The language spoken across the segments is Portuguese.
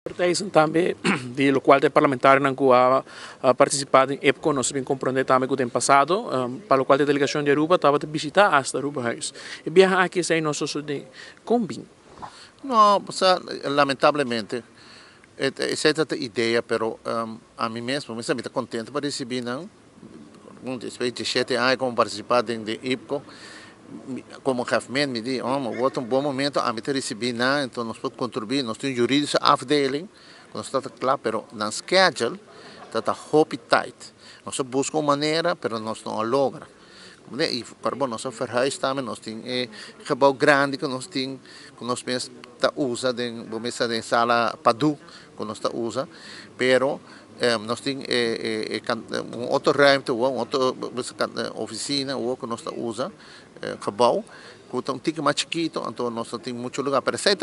Partijzen também, de lo qual de parlamentar não ha participado em EPCO, nós bem compreender também que no passado, para o qual a delegação de Aruba estava a visitar hasta Aruba House. E viajar aqui sem nós de combin. Não, lamentavelmente, essa é a ideia, pero a mim mesmo, me sinto contente para receber, não? Depois de 7 anos como participar de EPCO, como Huffman me disse, outro bom momento a me receber, não? Então nós podemos contribuir, nós temos jurídica afdeling, nós está claro, pero na schedule, está hope tight. Nós buscamos uma maneira, pero nós não logra. E para nós verhuis também, nós temos gebouw grande que nós temos, que nós mesmos usa, vamos em sala Padu, que nós usa, pero nós temos outro ruimte, outra oficina, que nós usa, gebouw, que é um pouco mais chiquito, então nós temos muito lugar, pero essa é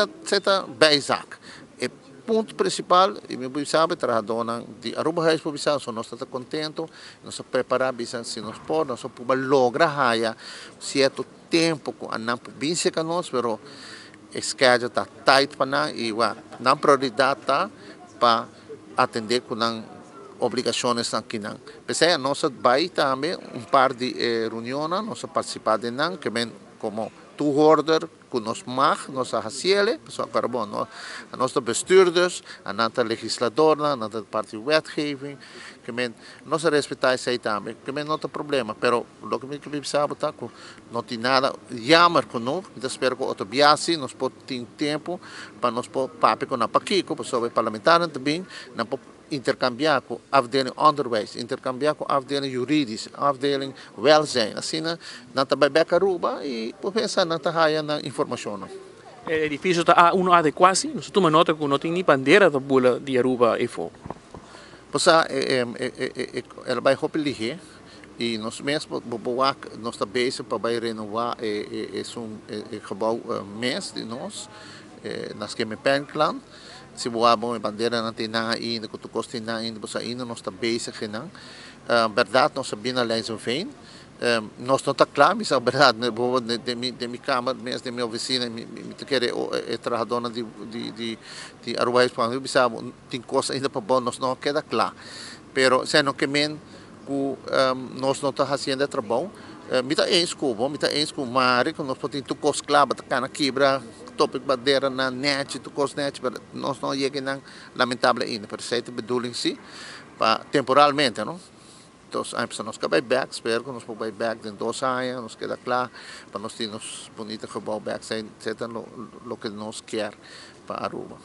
basic. Ponto principal, e me sabe, trabalhando de Aruba House para visar, nós estamos contentos, nós preparamos se nós podemos, nós podemos lograr certo tempo com a não província que nós, mas a schedule está tight para nós e a prioridade está para atender com as obrigações aqui não. Pensei, nós vai também par de reuniões, nós participamos de não, que vem como toehoorder, que nós mag, nós hacemos, para bom, a nossa bestuurders, a nossa legisladora, a nossa parte de wetgeving, que nós respeitamos isso também, que não tem problema, pero o que me sabe tá que não tem nada jammer genoeg, então espero que outro biasi nós podemos ter tempo para nós papi com a paquico, para sobre parlamentar também, não intercambiar com a afdeling onderwijs, intercambiar com a afdeling juridisch, afdeling welzijn. Assim, não está bij Aruba e por pensar não está na informação. É difícil tá um adequado, nós tomamos nota que não tem nem bandeira da bula de Aruba e fo. Pois ela vai repelir e nós mesmos nós está bezig para renovar gebouw mês de nós, nas que me penclan. Se voamos a bandeira não tem nada ainda, que tu custa ainda, mas ainda nós estamos bezig não. Verdade, nós sabemos a Leijzenveen. Nós não está claro, mas a verdade, de minha câmara, mesmo de minha oficina, me querer trabalhadora de Aruba House, tem coisa ainda para bom, nós não queda claro. Pero, se não que nós não está fazendo trabalho, me está em mar, que nós podemos ter coisa clara, para quebrar topic bandeira na net, mas nós não chegamos lamentável ainda, para ser bedoeling sim, temporalmente, não? Então, nós que vai back, espero que nós vamos back em 2 anos, nos queda claro, para nós termos bonito gebouw back, etc. o que nós quer para Aruba.